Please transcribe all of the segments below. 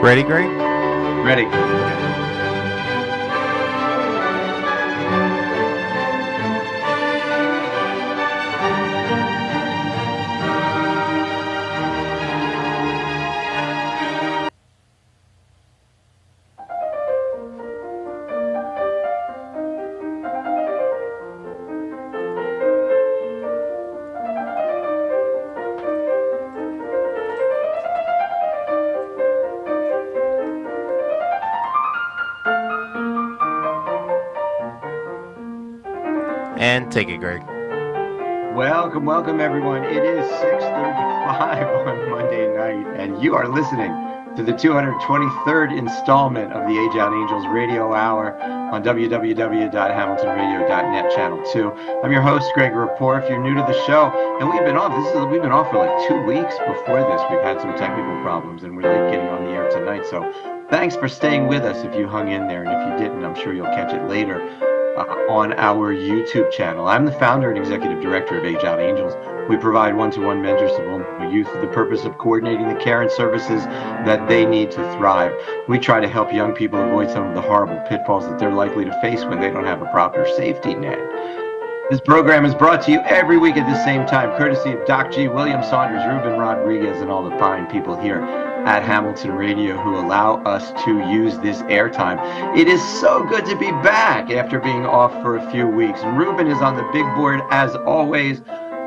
Ready, Greg? Ready. And take it, Greg. Welcome, everyone. It is 6:35 on Monday night, and you are listening to the 223rd installment of the Age Out Angels Radio Hour on www.hamiltonradio.net Channel 2. I'm your host, Greg Rapport. If you're new to the show, and we've been off for like 2 weeks before this. We've had some technical problems, and we're late getting on the air tonight. So thanks for staying with us if you hung in there, and if you didn't, I'm sure you'll catch it later on our YouTube channel. I'm the founder and executive director of Age Out Angels. We provide one-to-one mentors to vulnerable youth for the purpose of coordinating the care and services that they need to thrive. We try to help young people avoid some of the horrible pitfalls that they're likely to face when they don't have a proper safety net. This program is brought to you every week at the same time, courtesy of Doc G, William Saunders, Ruben Rodriguez, and all the fine people here at Hamilton Radio who allow us to use this airtime. It is so good to be back after being off for a few weeks. Ruben is on the big board as always.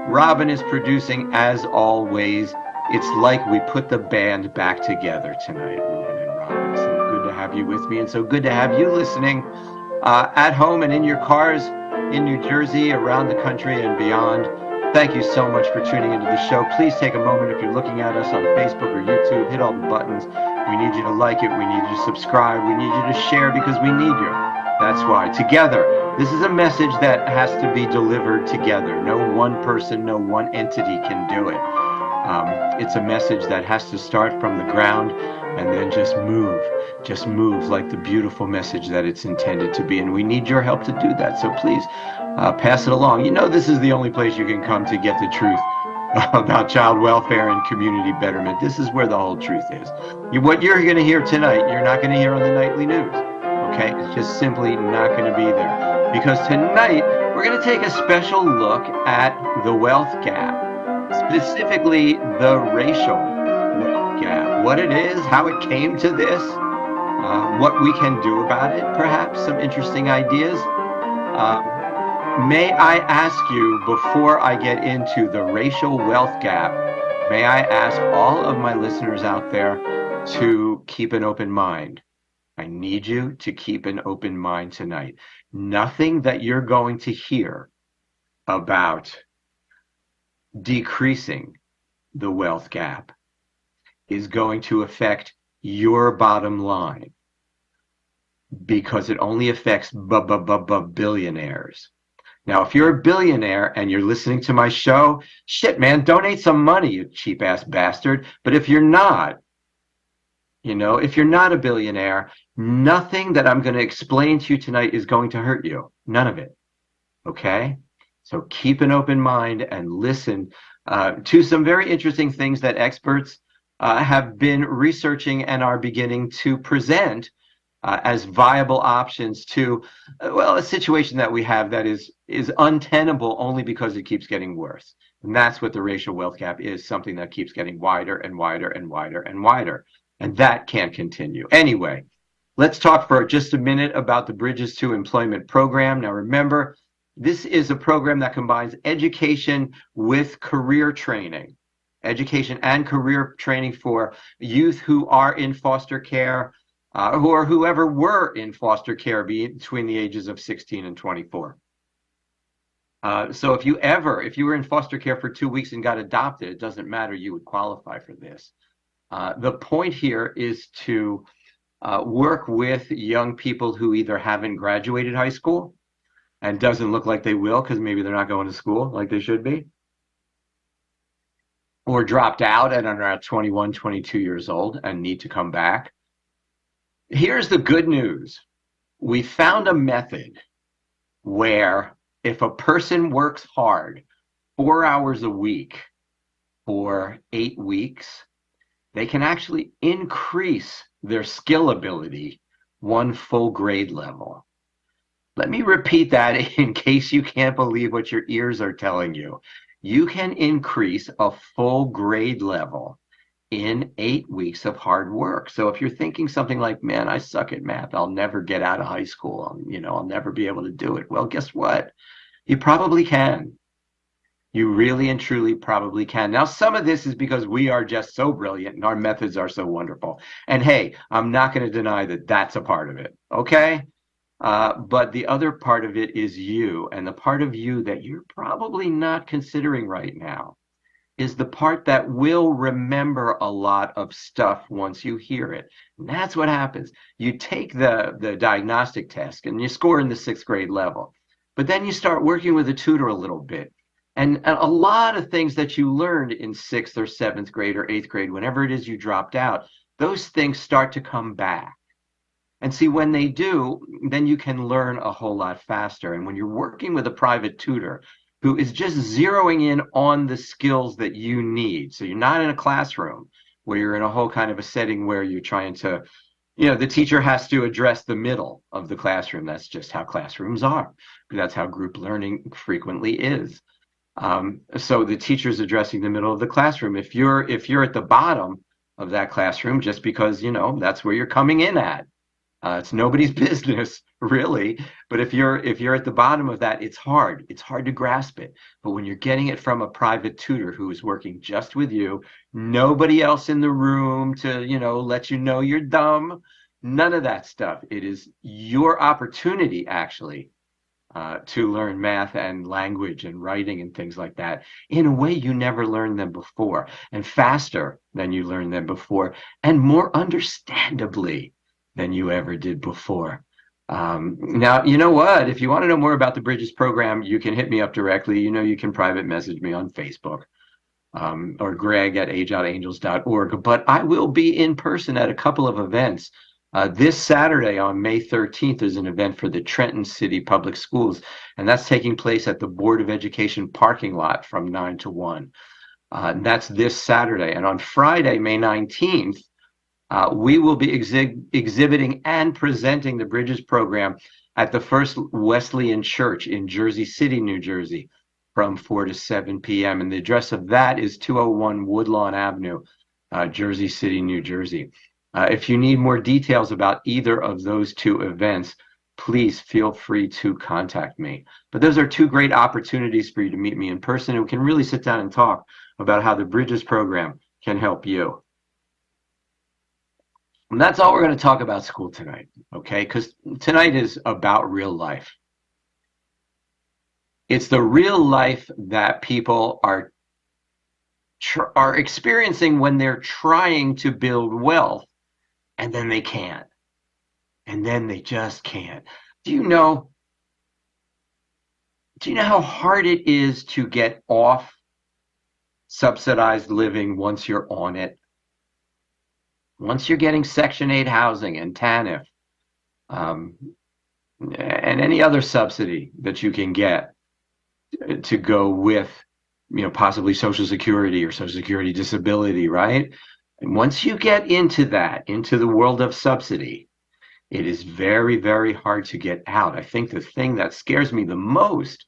Robin is producing as always. It's like we put the band back together tonight, Ruben and Robin. So good to have you with me, and so good to have you listening at home and in your cars in New Jersey, around the country, and beyond. Thank you so much for tuning into the show. Please take a moment if you're looking at us on Facebook or YouTube. Hit all the buttons. We need you to like it. We need you to subscribe. We need you to share because we need you. That's why. Together. This is a message that has to be delivered together. No one person, no one entity can do it. It's a message that has to start from the ground and then just move like the beautiful message that it's intended to be. And we need your help to do that. So please pass it along. You know, this is the only place you can come to get the truth about child welfare and community betterment. This is where the whole truth is. What you're going to hear tonight, you're not going to hear on the nightly news. Okay? It's just simply not going to be there. Because tonight, we're going to take a special look at the wealth gap. Specifically, the racial wealth gap. What it is, how it came to this, what we can do about it, perhaps some interesting ideas. May I ask you, before I get into the racial wealth gap, may I ask all of my listeners out there to keep an open mind. I need you to keep an open mind tonight. Nothing that you're going to hear about decreasing the wealth gap is going to affect your bottom line, because it only affects billionaires. Now, if you're a billionaire and you're listening to my show, shit, man, donate some money, you cheap ass bastard. But if you're not, if you're not a billionaire, nothing that I'm going to explain to you tonight is going to hurt you. None of it. Okay? So keep an open mind and listen to some very interesting things that experts have been researching and are beginning to present as viable options to, a situation that we have that is untenable only because it keeps getting worse. And that's what the racial wealth gap is, something that keeps getting wider and wider and wider and wider. And that can't continue. Anyway, let's talk for just a minute about the Bridges to Employment program. Now, remember, this is a program that combines education with career training. Education and career training for youth who are in foster care, or whoever were in foster care between the ages of 16 and 24. So if you were in foster care for 2 weeks and got adopted, it doesn't matter, you would qualify for this. The point here is to work with young people who either haven't graduated high school and doesn't look like they will because maybe they're not going to school like they should be, or dropped out and are around 21, 22 years old and need to come back. Here's the good news. We found a method where if a person works hard 4 hours a week for 8 weeks, they can actually increase their skill ability one full grade level. Let me repeat that in case you can't believe what your ears are telling you. You can increase a full grade level in 8 weeks of hard work. So if you're thinking something like, man, I suck at math, I'll never get out of high school, I'll never be able to do it. Well, guess what? You probably can. You really and truly probably can. Now, some of this is because we are just so brilliant and our methods are so wonderful. And hey, I'm not going to deny that that's a part of it. Okay. But the other part of it is you, and the part of you that you're probably not considering right now is the part that will remember a lot of stuff once you hear it. And that's what happens. You take the diagnostic test and you score in the sixth grade level, but then you start working with a tutor a little bit. And a lot of things that you learned in sixth or seventh grade or eighth grade, whenever it is you dropped out, those things start to come back. And see, when they do, then you can learn a whole lot faster. And when you're working with a private tutor who is just zeroing in on the skills that you need, so you're not in a classroom where you're in a whole kind of a setting where you're trying to, the teacher has to address the middle of the classroom. That's just how classrooms are. That's how group learning frequently is. So the teacher's addressing the middle of the classroom. If you're at the bottom of that classroom, just because, that's where you're coming in at. It's nobody's business, really. But if you're at the bottom of that, it's hard. It's hard to grasp it. But when you're getting it from a private tutor who is working just with you, nobody else in the room to, let you know you're dumb, none of that stuff. It is your opportunity, actually, to learn math and language and writing and things like that in a way you never learned them before, and faster than you learned them before, and more understandably than you ever did before. Now, you know what? If you want to know more about the Bridges program, you can hit me up directly. You can private message me on Facebook, or greg@ageoutangels.org. But I will be in person at a couple of events. This Saturday on May 13th is an event for the Trenton City Public Schools, and that's taking place at the Board of Education parking lot from 9 to 1. And that's this Saturday. And on Friday, May 19th, we will be exhibiting and presenting the Bridges program at the First Wesleyan Church in Jersey City, New Jersey, from 4 to 7 p.m. And the address of that is 201 Woodlawn Avenue, Jersey City, New Jersey. If you need more details about either of those two events, please feel free to contact me. But those are two great opportunities for you to meet me in person, and we can really sit down and talk about how the Bridges program can help you. And that's all we're going to talk about school tonight, okay? Because tonight is about real life. It's the real life that people are experiencing when they're trying to build wealth, and then they can't. And then they just can't. Do you know how hard it is to get off subsidized living once you're on it? Once you're getting Section 8 housing and TANF, and any other subsidy that you can get to go with, possibly Social Security or Social Security disability, right? And once you get into the world of subsidy, it is very, very hard to get out. I think the thing that scares me the most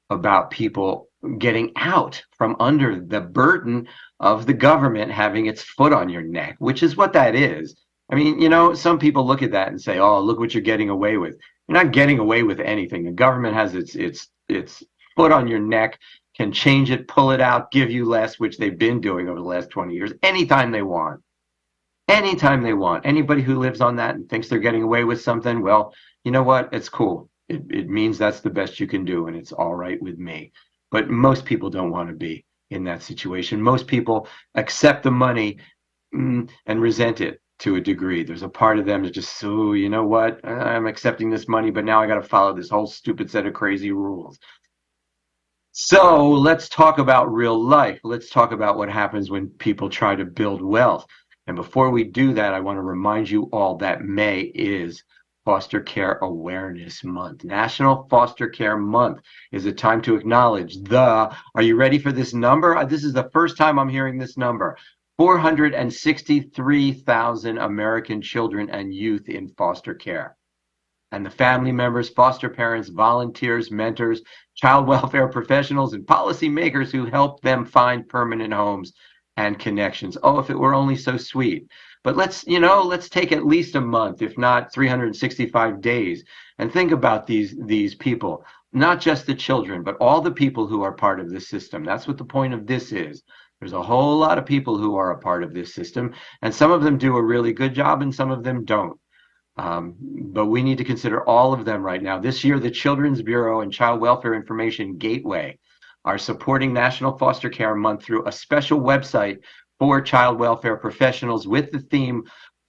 about people getting out from under the burden of the government having its foot on your neck, which is what that is. I mean, some people look at that and say, oh, look what you're getting away with. You're not getting away with anything. The government has its foot on your neck, can change it, pull it out, give you less, which they've been doing over the last 20 years, anytime they want. Anytime they want. Anybody who lives on that and thinks they're getting away with something, well, you know what? It's cool. It means that's the best you can do, and it's all right with me. But most people don't want to be in that situation. Most people accept the money and resent it to a degree. There's a part of them that just, so you know what? I'm accepting this money, but now I got to follow this whole stupid set of crazy rules. So let's talk about real life. Let's talk about what happens when people try to build wealth. And before we do that, I want to remind you all that May is Foster Care Awareness Month. National Foster Care Month is a time to acknowledge are you ready for this number? This is the first time I'm hearing this number. 463,000 American children and youth in foster care. And the family members, foster parents, volunteers, mentors, child welfare professionals, and policymakers who help them find permanent homes and connections. Oh, if it were only so sweet. But let's take at least a month, if not 365 days, and think about these people, not just the children, but all the people who are part of this system. That's what the point of this is. There's a whole lot of people who are a part of this system, and some of them do a really good job, and some of them don't. But we need to consider all of them right now. This year, the Children's Bureau and Child Welfare Information Gateway are supporting National Foster Care Month through a special website for child welfare professionals with the theme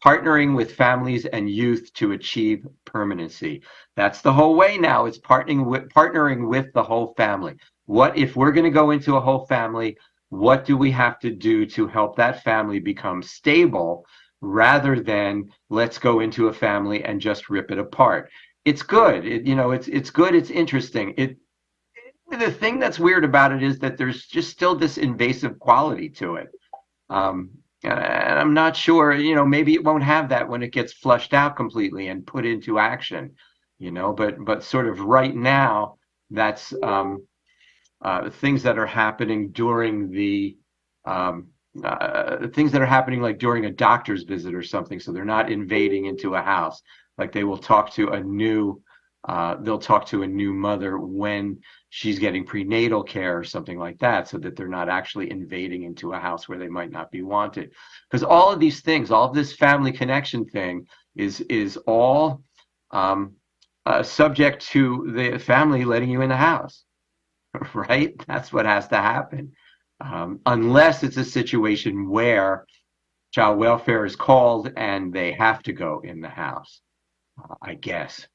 Partnering with Families and Youth to Achieve Permanency. That's the whole way now. It's partnering with the whole family. What if we're going to go into a whole family? What do we have to do to help that family become stable, rather than let's go into a family and just rip it apart? It's good. It's good. It's interesting. The thing that's weird about it is that there's just still this invasive quality to it. And I'm not sure, maybe it won't have that when it gets flushed out completely and put into action, but sort of right now, that's things that are happening during things that are happening like during a doctor's visit or something. So they're not invading into a house. Like they'll talk to a new mother when she's getting prenatal care or something like that, so that they're not actually invading into a house where they might not be wanted. Because all of these things, all of this family connection thing is all subject to the family letting you in the house, right? That's what has to happen. Unless it's a situation where child welfare is called and they have to go in the house, I guess.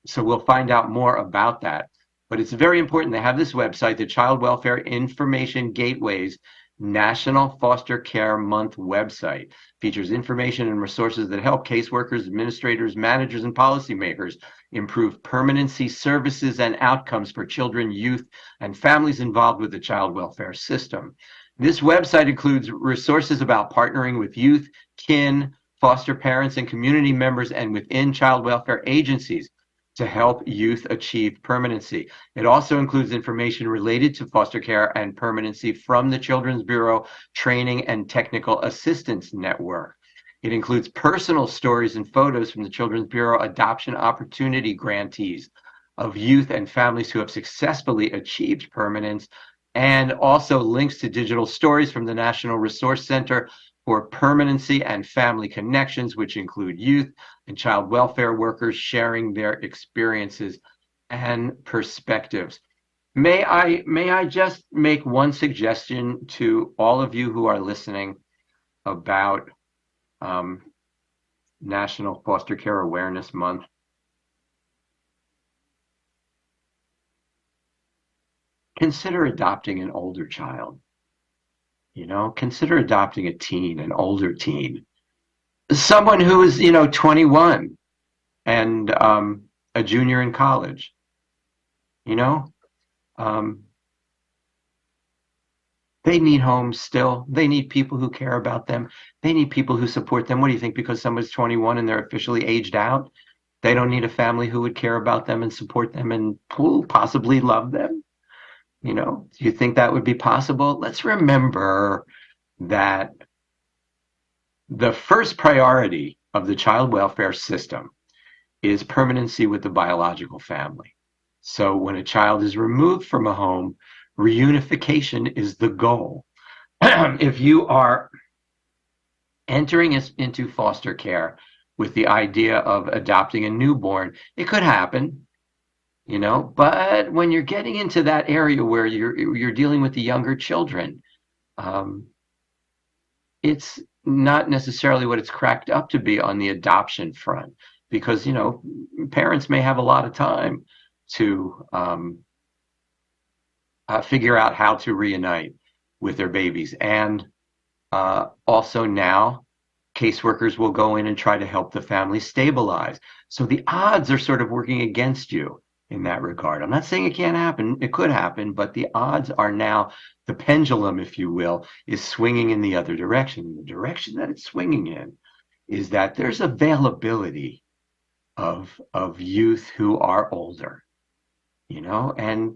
So we'll find out more about that. But it's very important. They have this website, the Child Welfare Information Gateway's National Foster Care Month website. Features information and resources that help caseworkers, administrators, managers, and policymakers improve permanency services and outcomes for children, youth, and families involved with the child welfare system. This website includes resources about partnering with youth, kin, foster parents, and community members, and within child welfare agencies to help youth achieve permanency. It also includes information related to foster care and permanency from the Children's Bureau Training and Technical Assistance Network. It includes personal stories and photos from the Children's Bureau Adoption Opportunity grantees of youth and families who have successfully achieved permanence, and also links to digital stories from the National Resource Center for Permanency and Family Connections, which include youth and child welfare workers sharing their experiences and perspectives. May I just make one suggestion to all of you who are listening about National Foster Care Awareness Month? Consider adopting an older child. Consider adopting a teen, an older teen, someone who is 21 and a junior in college. you know um, they need homes still. They need people who care about them. They need people who support them. What do you think? Because someone's 21 and they're officially aged out, they don't need a family who would care about them and support them and possibly love them? Do you think that would be possible? Let's remember that the first priority of the child welfare system is permanency with the biological family. So when a child is removed from a home, reunification is the goal. If you are entering into foster care with the idea of adopting a newborn, it could happen, but when you're getting into that area where you're dealing with the younger children, it's not necessarily what it's cracked up to be on the adoption front, because parents may have a lot of time to figure out how to reunite with their babies. And also now, caseworkers will go in and try to help the family stabilize. So the odds are sort of working against you in that regard. I'm not saying it can't happen. It could happen, but the odds are now, the pendulum, if you will, is swinging in the other direction. The direction that it's swinging in is that there's availability of youth who are older, and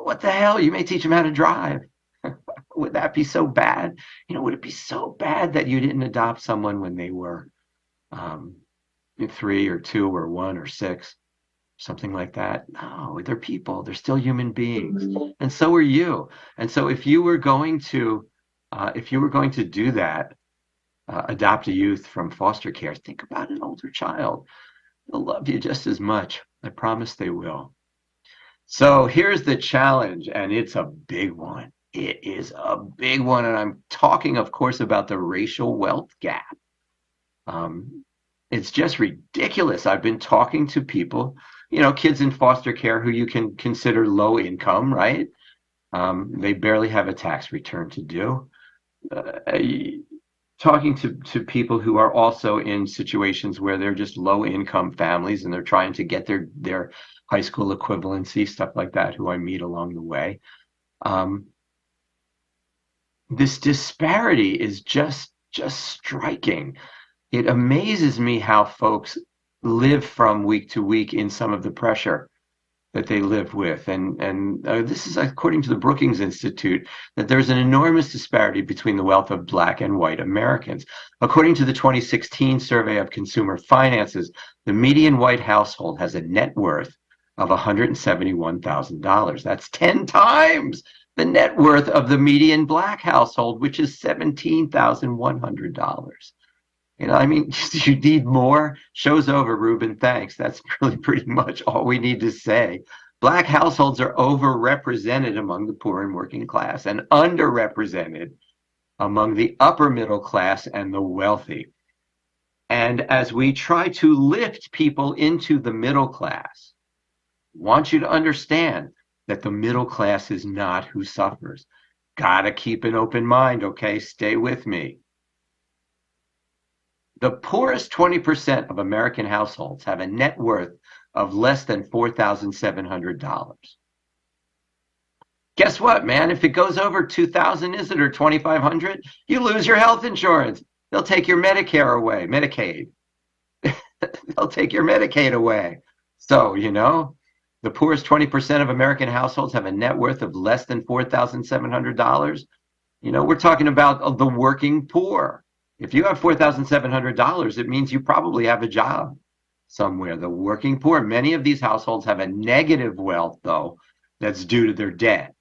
what the hell? You may teach them how to drive. Would that be so bad? Would it be so bad that you didn't adopt someone when they were um, 3 or 2 or 1 or 6? Something like that. No, they're people. They're still human beings, and so are you. And so, if you were going to do that, adopt a youth from foster care, think about an older child. They'll love you just as much. I promise they will. So here's the challenge, and it's a big one. It is a big one, and I'm talking, of course, about the racial wealth gap. It's just ridiculous. I've been talking to people, kids in foster care who you can consider low income, right? They barely have a tax return to do. Talking to people who are also in situations where they're just low income families and they're trying to get their high school equivalency, stuff like that, who I meet along the way. This disparity is just striking. It amazes me how folks live from week to week in some of the pressure that they live with. And this is according to the Brookings Institute, that there's an enormous disparity between the wealth of Black and white Americans. According to the 2016 survey of consumer finances, the median white household has a net worth of $171,000. That's 10 times the net worth of the median Black household, which is $17,100. I mean, you need more? Show's over, Ruben. Thanks. That's really pretty much all we need to say. Black households are overrepresented among the poor and working class and underrepresented among the upper middle class and the wealthy. And as we try to lift people into the middle class, I want you to understand that the middle class is not who suffers. Gotta keep an open mind, okay? Stay with me. The poorest 20% of American households have a net worth of less than $4,700. Guess what, man? If it goes over 2,000, is it, or 2,500, you lose your health insurance. They'll take your Medicare away, Medicaid. They'll take your Medicaid away. So, the poorest 20% of American households have a net worth of less than $4,700. We're talking about the working poor. If you have $4,700, it means you probably have a job somewhere. The working poor, many of these households have a negative wealth, though, that's due to their debt.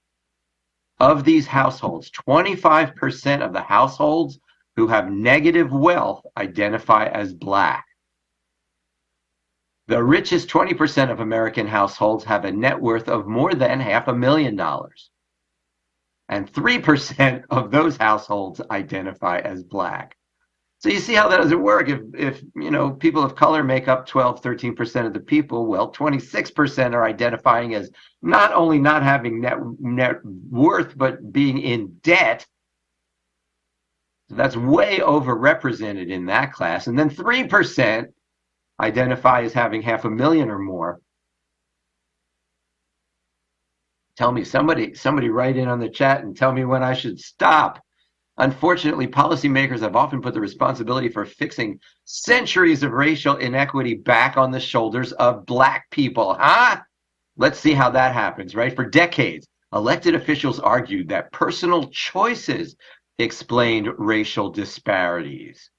Of these households, 25% of the households who have negative wealth identify as Black. The richest 20% of American households have a net worth of more than $500,000. And 3% of those households identify as Black. So you see how that doesn't work. If people of color make up 12, 13% of the people, well, 26% are identifying as not only not having net worth, but being in debt. So that's way overrepresented in that class. And then 3% identify as having $500,000 or more. Tell me, somebody write in on the chat and tell me when I should stop. Unfortunately, policymakers have often put the responsibility for fixing centuries of racial inequity back on the shoulders of Black people. Let's see how that happens, right? For decades, elected officials argued that personal choices explained racial disparities.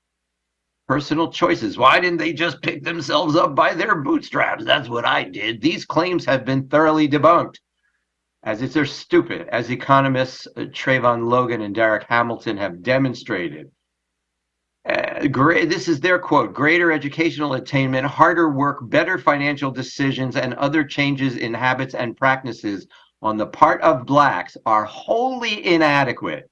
Personal choices. Why didn't they just pick themselves up by their bootstraps? That's what I did. These claims have been thoroughly debunked, as if they're stupid, as economists Trayvon Logan and Derek Hamilton have demonstrated. This is their quote: greater educational attainment, harder work, better financial decisions, and other changes in habits and practices on the part of Blacks are wholly inadequate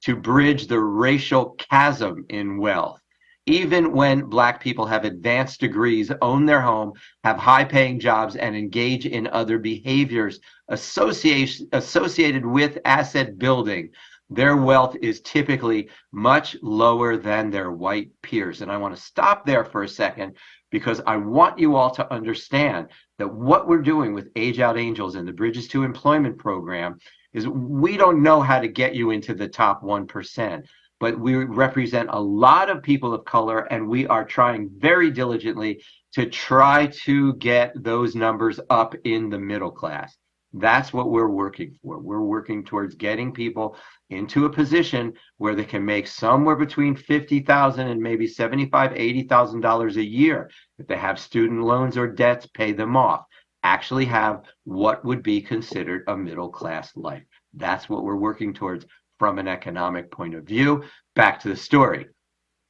to bridge the racial chasm in wealth. Even when Black people have advanced degrees, own their home, have high-paying jobs, and engage in other behaviors associated with asset building, their wealth is typically much lower than their white peers. And I want to stop there for a second because I want you all to understand that what we're doing with Age Out Angels and the Bridges to Employment program is we don't know how to get you into the top 1%, but we represent a lot of people of color, and we are trying very diligently to try to get those numbers up in the middle class. That's what we're working for. We're working towards getting people into a position where they can make somewhere between $50,000 and maybe $75,000, $80,000 a year. If they have student loans or debts, pay them off. Actually have what would be considered a middle class life. That's what we're working towards from an economic point of view. Back to the story.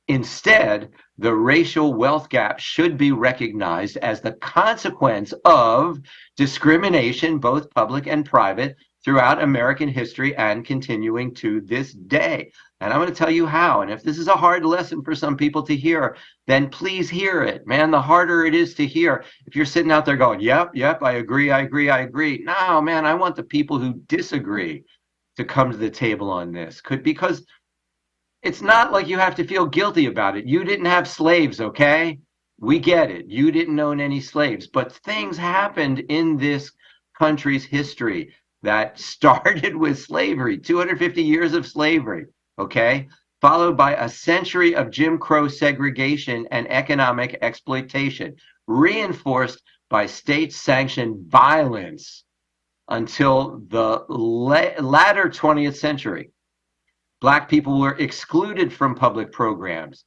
Instead, the racial wealth gap should be recognized as the consequence of discrimination, both public and private, throughout American history and continuing to this day. And I'm going to tell you how. And if this is a hard lesson for some people to hear, then please hear it. Man, the harder it is to hear, if you're sitting out there going, yep, I agree, I agree, I agree. No, man, I want the people who disagree to come to the table on this. Because it's not like you have to feel guilty about it. You didn't have slaves, okay? We get it. You didn't own any slaves. But things happened in this country's history that started with slavery, 250 years of slavery, okay? Followed by a century of Jim Crow segregation and economic exploitation, reinforced by state-sanctioned violence until the latter 20th century. Black people were excluded from public programs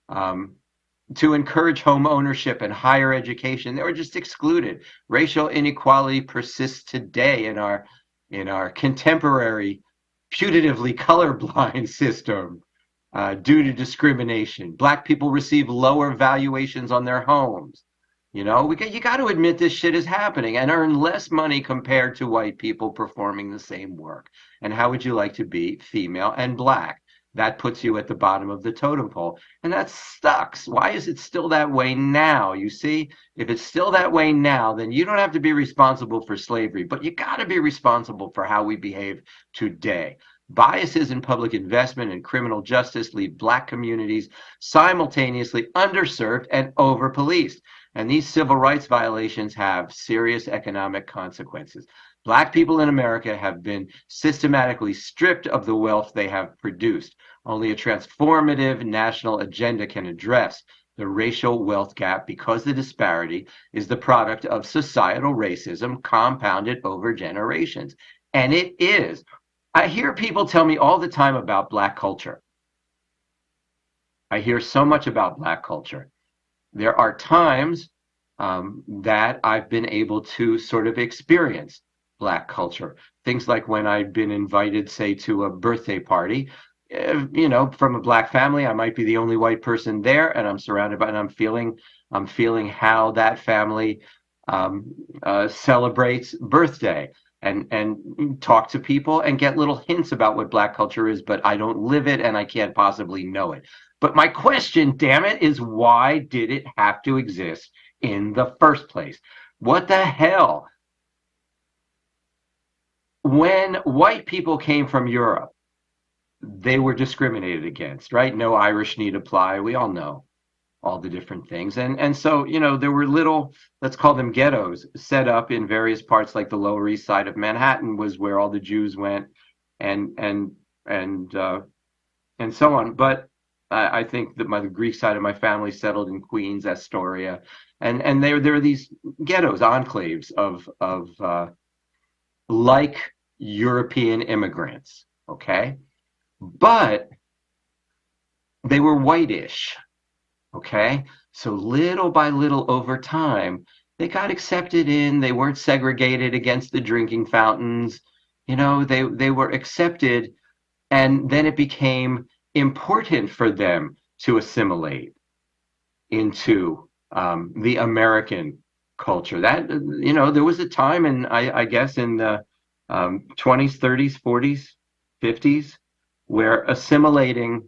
to encourage home ownership and higher education. They were just excluded. Racial inequality persists today in our contemporary, putatively colorblind system due to discrimination. Black people receive lower valuations on their homes. You got to admit this shit is happening, and earn less money compared to white people performing the same work. And how would you like to be female and black? That puts you at the bottom of the totem pole. And that sucks. Why is it still that way now? You see, if it's still that way now, then you don't have to be responsible for slavery, but you got to be responsible for how we behave today. Biases in public investment and criminal justice leave Black communities simultaneously underserved and over-policed. And these civil rights violations have serious economic consequences. Black people in America have been systematically stripped of the wealth they have produced. Only a transformative national agenda can address the racial wealth gap, because the disparity is the product of societal racism compounded over generations. And it is. I hear people tell me all the time about Black culture. I hear so much about Black culture. There are times that I've been able to sort of experience Black culture. Things like when I've been invited, say, to a birthday party, from a Black family. I might be the only white person there, and I'm surrounded by, and I'm feeling how that family celebrates birthday, and talk to people and get little hints about what Black culture is, but I don't live it and I can't possibly know it. But my question, damn it, is why did it have to exist in the first place? What the hell? When white people came from Europe, they were discriminated against, right? No Irish need apply. We all know all the different things. And so, there were little, let's call them ghettos, set up in various parts, like the Lower East Side of Manhattan was where all the Jews went, and so on. But I think that the Greek side of my family settled in Queens, Astoria, and there are these ghettos, enclaves of like European immigrants, okay? But they were whitish, okay? So little by little over time, they got accepted in. They weren't segregated against the drinking fountains. They were accepted, and then it became important for them to assimilate into the American culture. That, there was a time in, I guess, in the 20s, 30s, 40s, 50s, where assimilating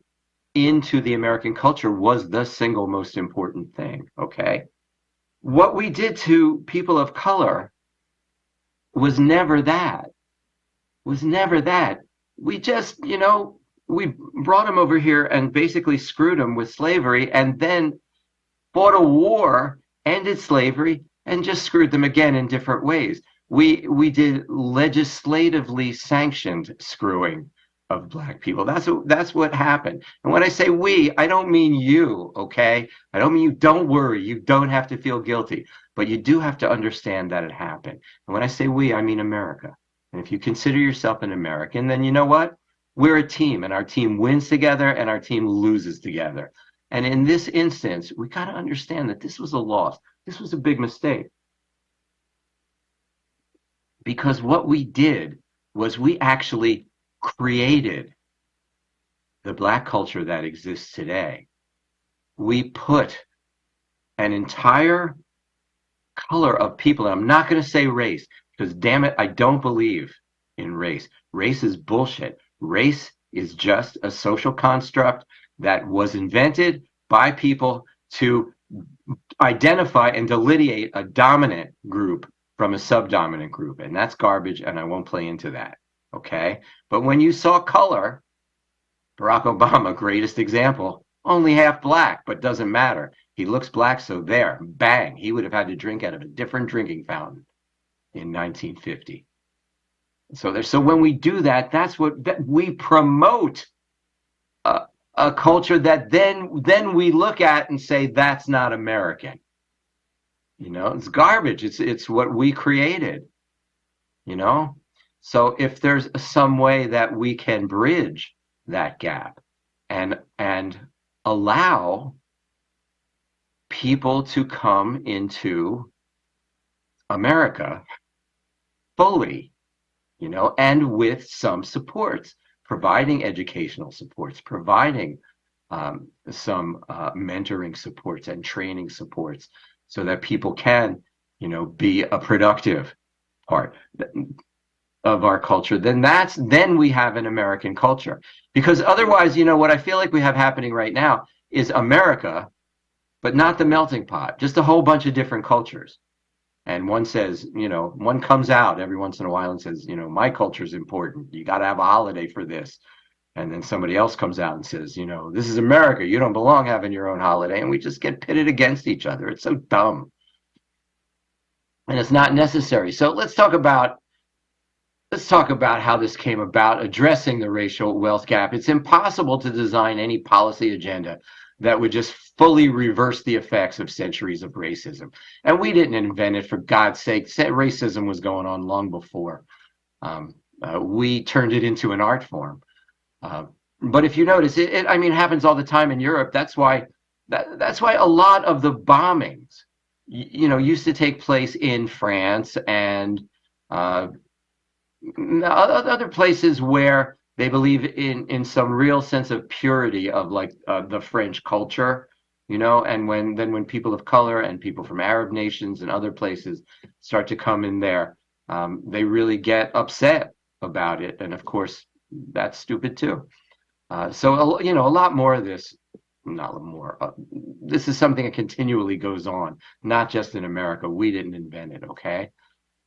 into the American culture was the single most important thing, okay? What we did to people of color was never that. We just, we brought them over here and basically screwed them with slavery, and then fought a war, ended slavery, and just screwed them again in different ways. We did legislatively sanctioned screwing of black people. That's what happened. And when I say we, I don't mean you, okay? I don't mean you. Don't worry. You don't have to feel guilty, but you do have to understand that it happened. And when I say we, I mean America. And if you consider yourself an American, then you know what? We're a team, and our team wins together and our team loses together. And in this instance, we got to understand that this was a loss. This was a big mistake, because what we did was we actually created the black culture that exists today. We put an entire color of people, and I'm not going to say race, because damn it, I don't believe in race. Race is bullshit. Race is just a social construct that was invented by people to identify and delineate a dominant group from a subdominant group. And that's garbage, and I won't play into that. Okay? But when you saw color, Barack Obama, greatest example, only half black, but doesn't matter. He looks black, so there, bang, he would have had to drink out of a different drinking fountain in 1950. So when we do that, that's what that we promote a culture that then we look at and say that's not American. It's garbage. It's what we created. You know, so if there's some way that we can bridge that gap and allow people to come into America fully, and with some supports, providing educational supports, providing some mentoring supports and training supports, so that people can, be a productive part of our culture. Then we have an American culture. Because otherwise, what I feel like we have happening right now is America, but not the melting pot, just a whole bunch of different cultures. And one says, one comes out every once in a while and says, my culture is important. You got to have a holiday for this. And then somebody else comes out and says, this is America. You don't belong having your own holiday. And we just get pitted against each other. It's so dumb. And it's not necessary. So let's talk about how this came about, addressing the racial wealth gap. It's impossible to design any policy agenda that would just fully reverse the effects of centuries of racism. And we didn't invent it, for God's sake. Racism was going on long before. We turned it into an art form. But if you notice, it happens all the time in Europe. That's why a lot of the bombings, used to take place in France and other places where they believe in some real sense of purity of the French culture, and when people of color and people from Arab nations and other places start to come in there, they really get upset about it. And of course, that's stupid too. So a lot more of this, not more. This is something that continually goes on, not just in America. We didn't invent it, okay?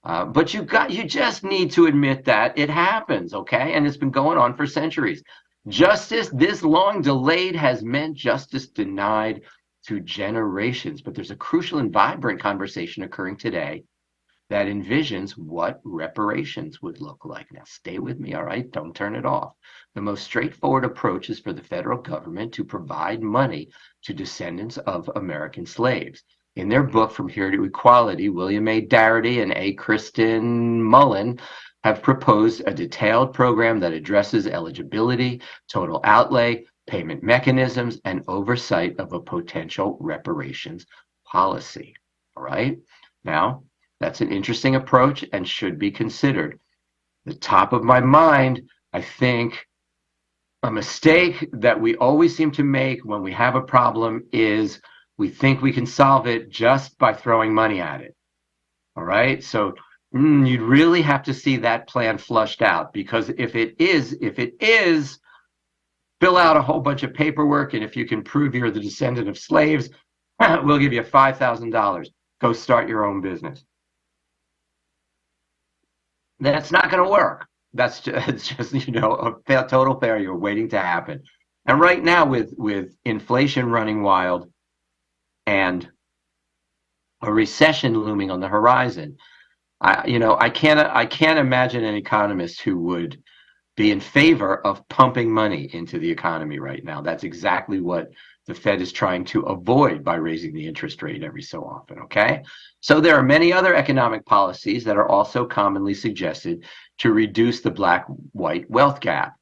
But you just need to admit that it happens, okay? And it's been going on for centuries. Justice this long delayed has meant justice denied to generations. But there's a crucial and vibrant conversation occurring today that envisions what reparations would look like. Now, stay with me, all right? Don't turn it off. The most straightforward approach is for the federal government to provide money to descendants of American slaves. In their book, From Here to Equality, William A. Darity and A. Kristen Mullen have proposed a detailed program that addresses eligibility, total outlay, payment mechanisms, and oversight of a potential reparations policy. All right? Now, that's an interesting approach and should be considered. The top of my mind, I think, a mistake that we always seem to make when we have a problem is we think we can solve it just by throwing money at it. All right? So you'd really have to see that plan flushed out, because if it is, fill out a whole bunch of paperwork, and if you can prove you're the descendant of slaves, we'll give you $5,000. Go start your own business. That's not going to work. It's just a total failure waiting to happen. And right now, with inflation running wild and a recession looming on the horizon. I can't imagine an economist who would be in favor of pumping money into the economy right now. That's exactly what the Fed is trying to avoid by raising the interest rate every so often, okay? So there are many other economic policies that are also commonly suggested to reduce the black-white wealth gap.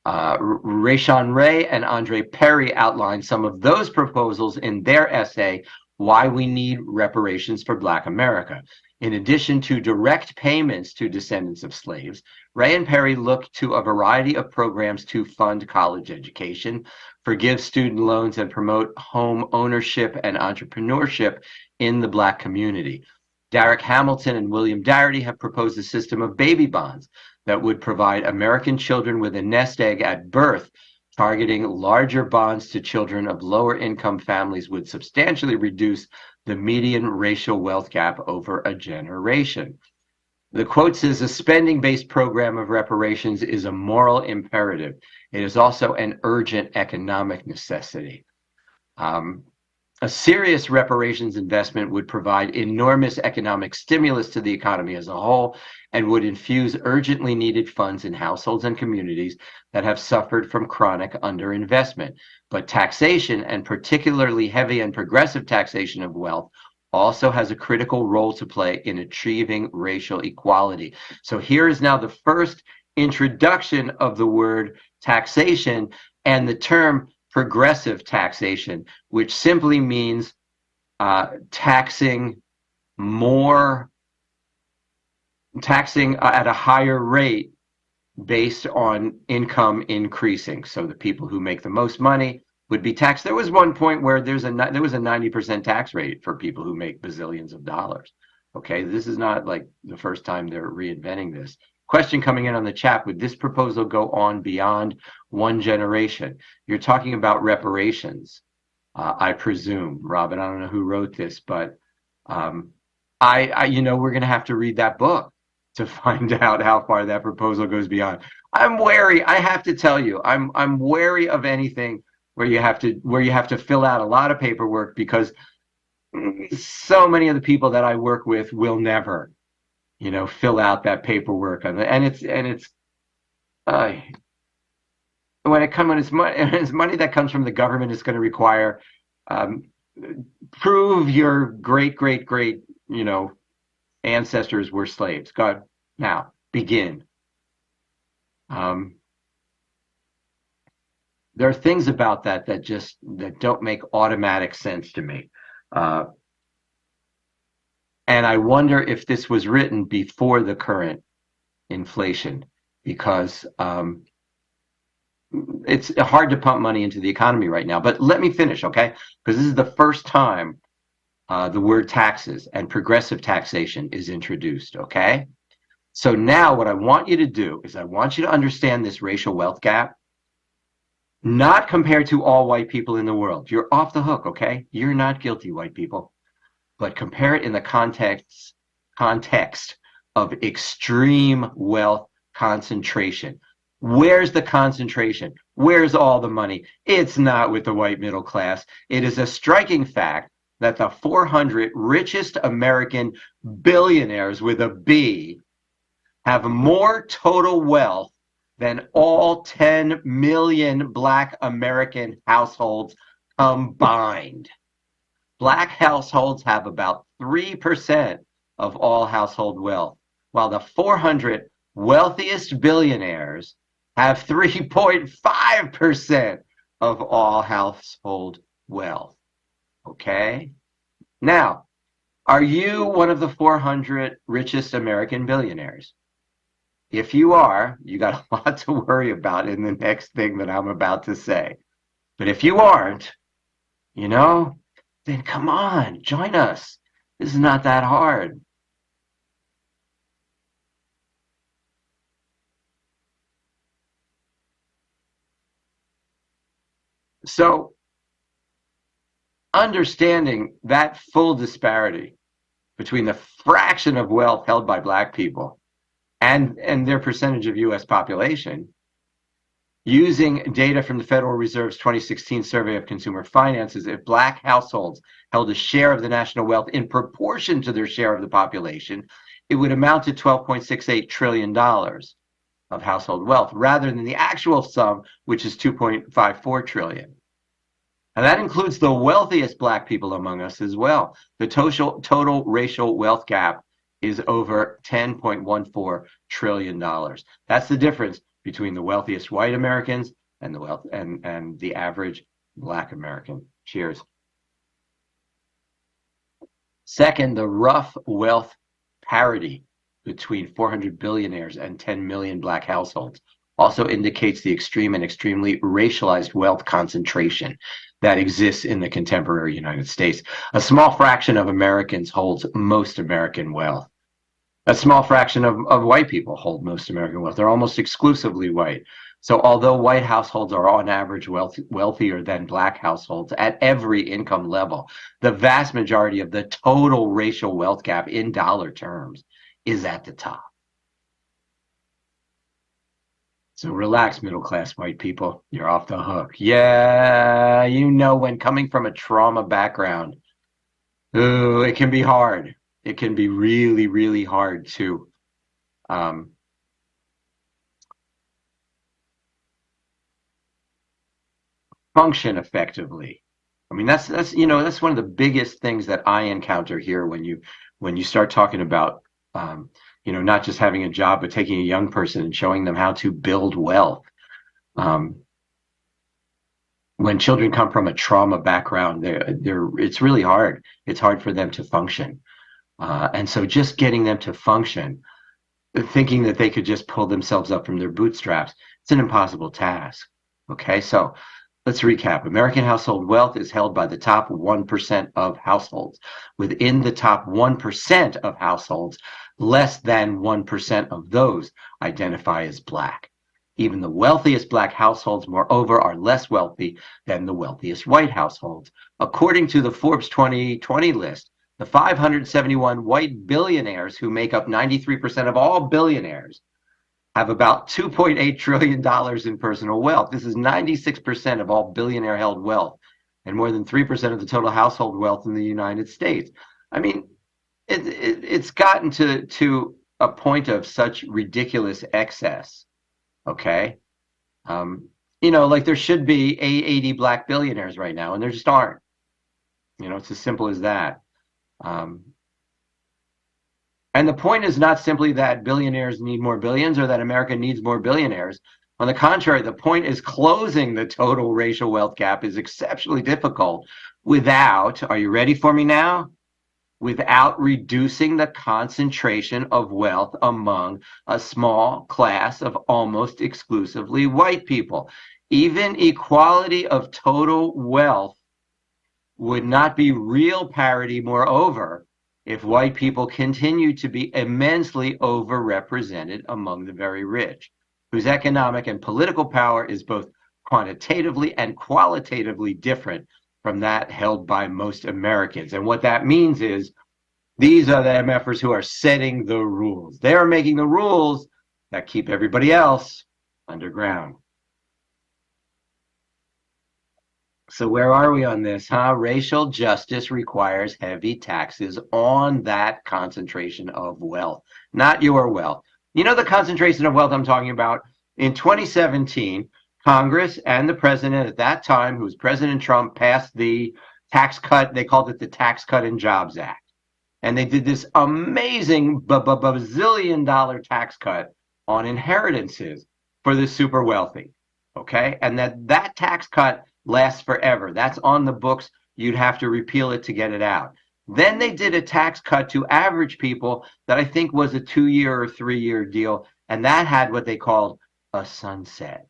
Rayshawn Ray and Andre Perry outlined some of those proposals in their essay, Why We Need Reparations for Black America. In addition to direct payments to descendants of slaves, Ray and Perry looked to a variety of programs to fund college education, forgive student loans, and promote home ownership and entrepreneurship in the Black community. Derek Hamilton and William Darity have proposed a system of baby bonds that would provide American children with a nest egg at birth. Targeting larger bonds to children of lower income families would substantially reduce the median racial wealth gap over a generation. The quote says, a spending-based program of reparations is a moral imperative. It is also an urgent economic necessity. A serious reparations investment would provide enormous economic stimulus to the economy as a whole and would infuse urgently needed funds in households and communities that have suffered from chronic underinvestment. But taxation, and particularly heavy and progressive taxation of wealth, also has a critical role to play in achieving racial equality. So here is now the first introduction of the word taxation and the term progressive taxation, which simply means taxing at a higher rate based on income increasing. So the people who make the most money would be taxed. There was one point where there was a 90% tax rate for people who make bazillions of dollars. Okay, this is not like the first time they're reinventing this. Question coming in on the chat, would this proposal go on beyond one generation? You're talking about reparations, I presume. Robin, I don't know who wrote this, but we're going to have to read that book to find out how far that proposal goes beyond. I'm wary. I have to tell you, I'm wary of anything where you have to fill out a lot of paperwork, because so many of the people that I work with will never, fill out that paperwork, and it's when it's money that comes from the government, it's going to require prove your great ancestors were slaves. God, now begin. There are things about that don't make automatic sense to me. And I wonder if this was written before the current inflation, because it's hard to pump money into the economy right now. But let me finish, okay? Because this is the first time the word taxes and progressive taxation is introduced, okay? So now what I want you to do is I want you to understand this racial wealth gap, not compared to all white people in the world. You're off the hook, okay? You're not guilty, white people. But compare it in the context of extreme wealth concentration. Where's the concentration? Where's all the money? It's not with the white middle class. It is a striking fact that the 400 richest American billionaires with a B have more total wealth than all 10 million Black American households combined. Black households have about 3% of all household wealth, while the 400 wealthiest billionaires have 3.5% of all household wealth. Okay? Now, are you one of the 400 richest American billionaires? If you are, you got a lot to worry about in the next thing that I'm about to say. But if you aren't, then come on, join us. This is not that hard. So, understanding that full disparity between the fraction of wealth held by Black people and their percentage of U.S. population, Using data from the Federal Reserve's 2016 survey of consumer finances, if Black households held a share of the national wealth in proportion to their share of the population, it would amount to $12.68 trillion of household wealth, rather than the actual sum, which is $2.54 trillion. And that includes the wealthiest Black people among us as well. The total racial wealth gap is over $10.14 trillion. That's the difference between the wealthiest white Americans and the average Black American. Cheers. Second, the rough wealth parity between 400 billionaires and 10 million Black households also indicates the extreme and extremely racialized wealth concentration that exists in the contemporary United States. A small fraction of Americans holds most American wealth. A small fraction of white people hold most American wealth. They're almost exclusively white. So although white households are on average wealthier than Black households at every income level, the vast majority of the total racial wealth gap in dollar terms is at the top. So relax, middle-class white people. You're off the hook. Yeah, you know, when coming from a trauma background, ooh, it can be hard. It can be really, really hard to function effectively. I mean, that's one of the biggest things that I encounter here when you start talking about not just having a job, but taking a young person and showing them how to build wealth. When children come from a trauma background, it's really hard. It's hard for them to function. And so just getting them to function, thinking that they could just pull themselves up from their bootstraps, it's an impossible task. Okay, so let's recap. American household wealth is held by the top 1% of households. Within the top 1% of households, less than 1% of those identify as Black. Even the wealthiest Black households, moreover, are less wealthy than the wealthiest white households. According to the Forbes 2020 list, the 571 white billionaires, who make up 93% of all billionaires, have about $2.8 trillion in personal wealth. This is 96% of all billionaire-held wealth and more than 3% of the total household wealth in the United States. I mean, it's gotten to a point of such ridiculous excess, okay? Like there should be 80 Black billionaires right now, and there just aren't. It's as simple as that. And the point is not simply that billionaires need more billions or that America needs more billionaires. On the contrary, the point is closing the total racial wealth gap is exceptionally difficult without, are you ready for me now? Without reducing the concentration of wealth among a small class of almost exclusively white people. Even equality of total wealth would not be real parity, moreover, if white people continue to be immensely overrepresented among the very rich, whose economic and political power is both quantitatively and qualitatively different from that held by most Americans. And what that means is these are the MFers who are setting the rules. They are making the rules that keep everybody else underground. So where are we on this, huh? Racial justice requires heavy taxes on that concentration of wealth, not your wealth. You know the concentration of wealth I'm talking about? In 2017, Congress and the president at that time, who was President Trump, passed the tax cut. They called it the Tax Cut and Jobs Act. And they did this amazing bazillion-dollar tax cut on inheritances for the super wealthy, okay? And that tax cut lasts forever. That's on the books. You'd have to repeal it to get it out. Then they did a tax cut to average people that I think was a 2-year or 3-year deal, and that had what they called a sunset.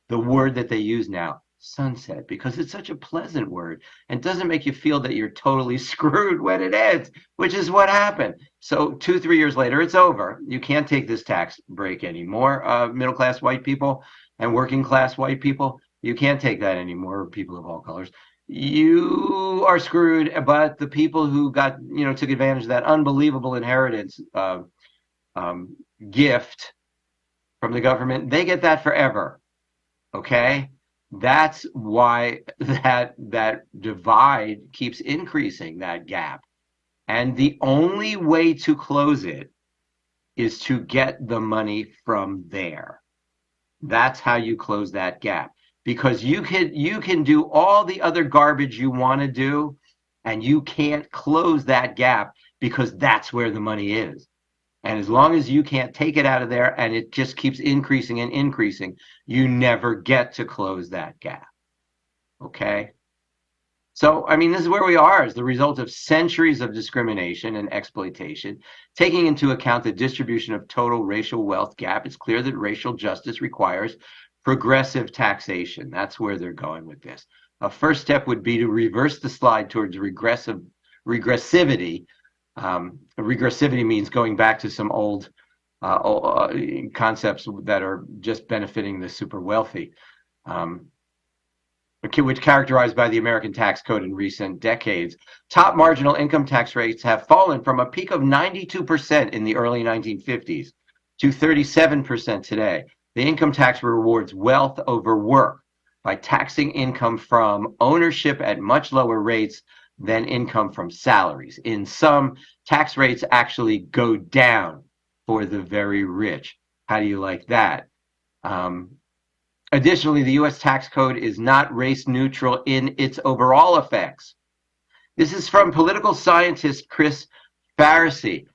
The word that they use now, sunset, because it's such a pleasant word and doesn't make you feel that you're totally screwed when it ends, which is what happened. So 2-3 years later, it's over. You can't take this tax break anymore, middle-class white people and working-class white people. You can't take that anymore, people of all colors. You are screwed, but the people who took advantage of that unbelievable inheritance gift from the government, they get that forever. Okay? That's why that divide keeps increasing, that gap. And the only way to close it is to get the money from there. That's how you close that gap. Because you can do all the other garbage you want to do, and you can't close that gap because that's where the money is. And as long as you can't take it out of there and it just keeps increasing and increasing, you never get to close that gap. Okay? So, I mean, this is where we are as the result of centuries of discrimination and exploitation. Taking into account the distribution of total racial wealth gap, it's clear that racial justice requires progressive taxation. That's where they're going with this. A first step would be to reverse the slide towards regressivity. Regressivity means going back to some old concepts that are just benefiting the super wealthy. Which characterized by the American tax code in recent decades. Top marginal income tax rates have fallen from a peak of 92% in the early 1950s to 37% today. The income tax rewards wealth over work by taxing income from ownership at much lower rates than income from salaries. In some, tax rates actually go down for the very rich. How do you like that? Additionally, the U.S. tax code is not race neutral in its overall effects. This is from political scientist Chris Farrisee.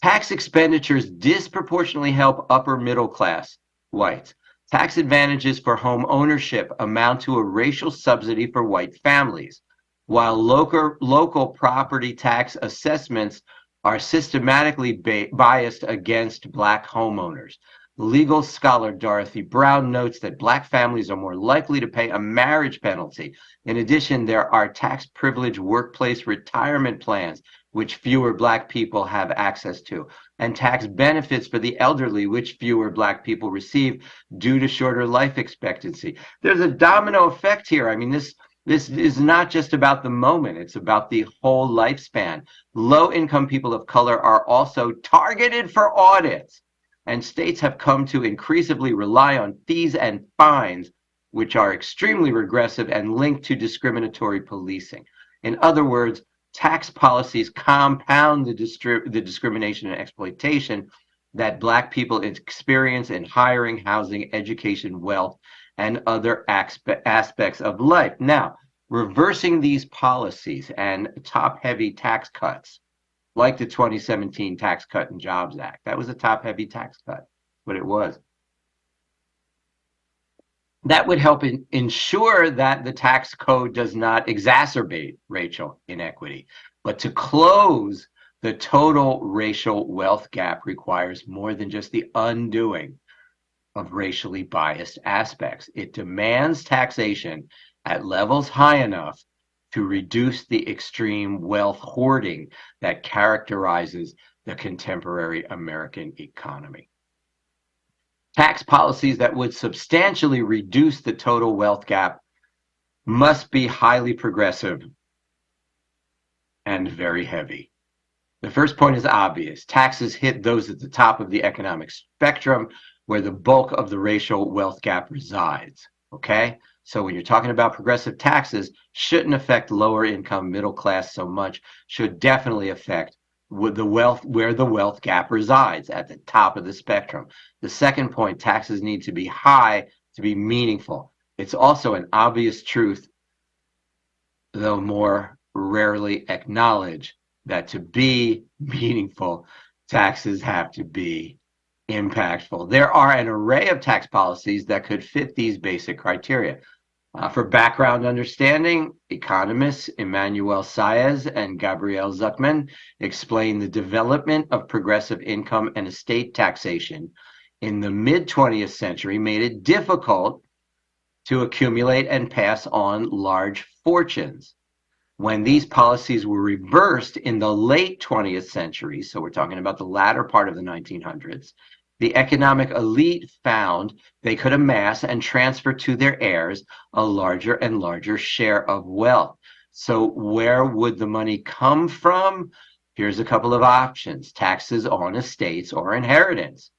Tax expenditures disproportionately help upper middle class whites. Tax advantages for home ownership amount to a racial subsidy for white families, while local property tax assessments are systematically biased against black homeowners. Legal scholar Dorothy Brown notes that black families are more likely to pay a marriage penalty. In addition, there are tax privileged workplace retirement plans, which fewer black people have access to, and tax benefits for the elderly, which fewer black people receive due to shorter life expectancy. There's a domino effect here. I mean, this is not just about the moment, it's about the whole lifespan. Low income people of color are also targeted for audits, and states have come to increasingly rely on fees and fines, which are extremely regressive and linked to discriminatory policing. In other words, tax policies compound the discrimination and exploitation that black people experience in hiring, housing, education, wealth, and other aspects of life. Now, reversing these policies and top-heavy tax cuts, like the 2017 Tax Cut and Jobs Act. That was a top-heavy tax cut, what it was. That would help ensure that the tax code does not exacerbate racial inequity. But to close the total racial wealth gap requires more than just the undoing of racially biased aspects. It demands taxation at levels high enough to reduce the extreme wealth hoarding that characterizes the contemporary American economy. Tax policies that would substantially reduce the total wealth gap must be highly progressive and very heavy. The first point is obvious. Taxes hit those at the top of the economic spectrum where the bulk of the racial wealth gap resides. Okay? So when you're talking about progressive taxes, shouldn't affect lower income middle class so much, should definitely affect where the wealth gap resides, at the top of the spectrum. The second point, taxes need to be high to be meaningful. It's also an obvious truth, though more rarely acknowledged, that to be meaningful, taxes have to be impactful. There are an array of tax policies that could fit these basic criteria. For background understanding, economists Emmanuel Saez and Gabriel Zuckman explain the development of progressive income and estate taxation in the mid-20th century made it difficult to accumulate and pass on large fortunes. When these policies were reversed in the late 20th century, so we're talking about the latter part of the 1900s, the economic elite found they could amass and transfer to their heirs a larger and larger share of wealth. So where would the money come from? Here's a couple of options: taxes on estates or inheritance.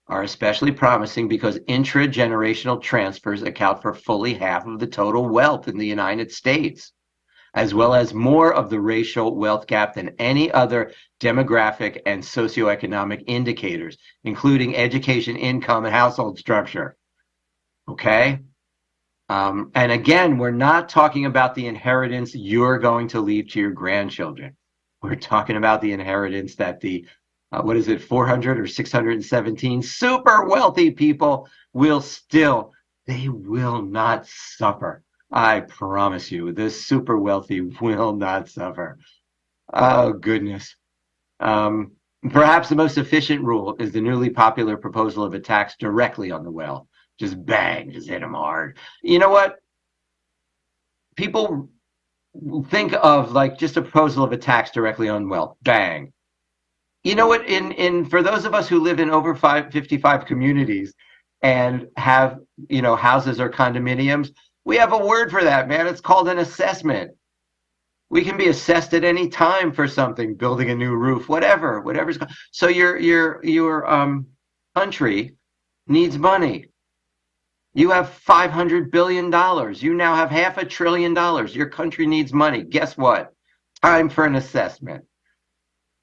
are especially promising because intragenerational transfers account for fully half of the total wealth in the United States, as well as more of the racial wealth gap than any other demographic and socioeconomic indicators, including education, income, and household structure. Okay? And again, we're not talking about the inheritance you're going to leave to your grandchildren. We're talking about the inheritance that the, what is it, 400 or 617 super wealthy people will still, they will not suffer. I promise you, the super wealthy will not suffer. Oh, goodness. Um, Perhaps the most efficient rule is the newly popular proposal of a tax directly on the wealth. Just bang, just hit them hard. You know what? People think of like just a proposal of a tax directly on wealth. Bang. You know what? In for those of us who live in over 55 communities and have houses or condominiums, we have a word for that, man. It's called an assessment. We can be assessed at any time for something, building a new roof, whatever's. So your country needs money. You have $500 billion. You now have $500 billion. Your country needs money. Guess what? Time for an assessment.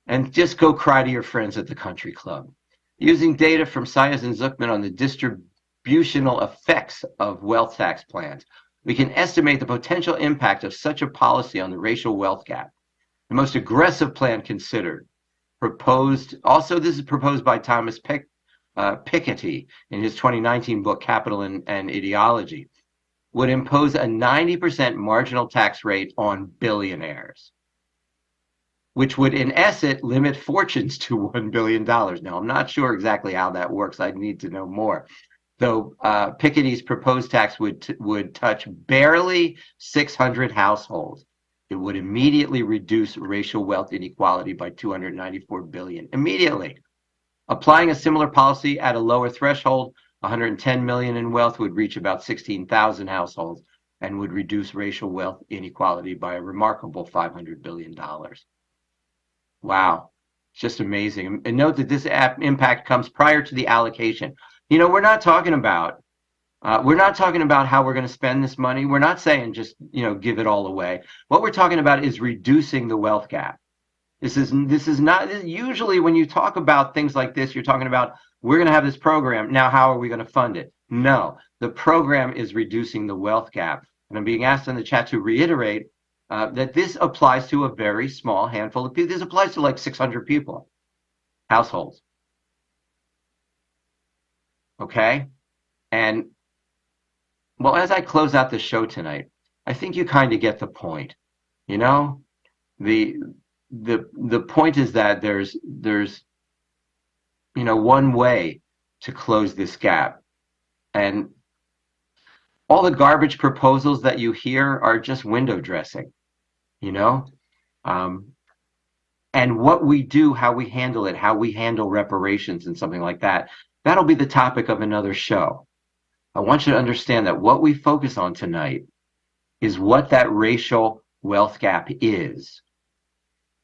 And just go cry to your friends at the country club. Using data from Sayers and Zuckman on the distributional effects of wealth tax plans, we can estimate the potential impact of such a policy on the racial wealth gap. The most aggressive plan considered, this is proposed by Thomas Piketty in his 2019 book, Capital and Ideology, would impose a 90% marginal tax rate on billionaires, which would, in essence, limit fortunes to $1 billion. Now, I'm not sure exactly how that works. I'd need to know more. Though Piketty's proposed tax would touch barely 600 households. It would immediately reduce racial wealth inequality by 294 billion. Immediately. Applying a similar policy at a lower threshold, 110 million in wealth would reach about 16,000 households and would reduce racial wealth inequality by a remarkable $500 billion. Wow, it's just amazing. And note that this impact comes prior to the allocation. We're not talking about how we're going to spend this money. We're not saying just give it all away. What we're talking about is reducing the wealth gap. This is not usually when you talk about things like this, you're talking about we're going to have this program. Now, how are we going to fund it? No, the program is reducing the wealth gap. And I'm being asked in the chat to reiterate that this applies to a very small handful of people. This applies to like 600 people, households. Okay? And well, as I close out the show tonight, I think you kind of get the point. The point is that there's one way to close this gap, and all the garbage proposals that you hear are just window dressing, and what we do, how we handle it, how we handle reparations and something like that, that'll be the topic of another show. I want you to understand that what we focus on tonight is what that racial wealth gap is,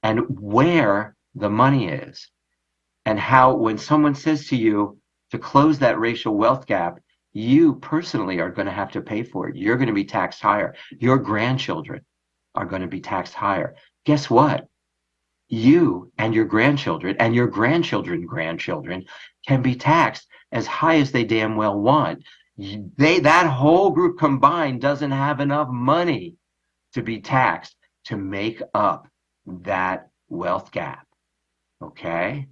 and where the money is, and how when someone says to you to close that racial wealth gap, you personally are going to have to pay for it. You're going to be taxed higher. Your grandchildren are going to be taxed higher. Guess what? You and your grandchildren grandchildren can be taxed as high as they damn well want. That whole group combined doesn't have enough money to be taxed to make up that wealth gap. Okay?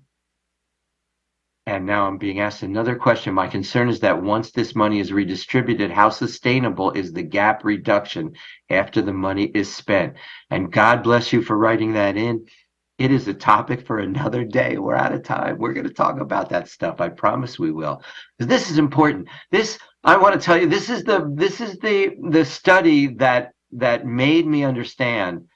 And now I'm being asked another question. My concern is that once this money is redistributed, how sustainable is the gap reduction after the money is spent? And God bless you for writing that in. It is a topic for another day. We're out of time. We're going to talk about that stuff. I promise we will. This is important. I want to tell you, this is the study that made me understand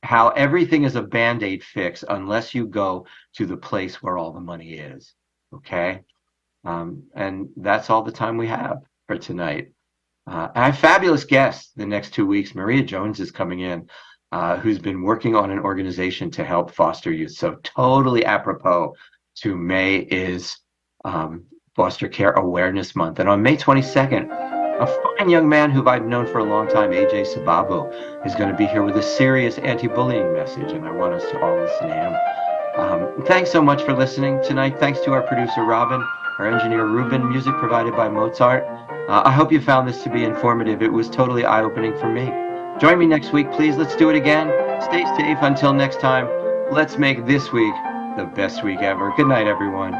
how everything is a Band-Aid fix unless you go to the place where all the money is. Okay? And that's all the time we have for tonight. I have fabulous guests the next 2 weeks. Maria Jones is coming in, who's been working on an organization to help foster youth. So totally apropos to May is Foster Care Awareness Month. And on May 22nd, a fine young man who I've known for a long time, AJ Sababu, is going to be here with a serious anti-bullying message, and I want us to all listen to him. Thanks so much for listening tonight. Thanks to our producer, Robin, our engineer, Ruben, music provided by Mozart. I hope you found this to be informative. It was totally eye-opening for me. Join me next week, please. Let's do it again. Stay safe until next time. Let's make this week the best week ever. Good night, everyone.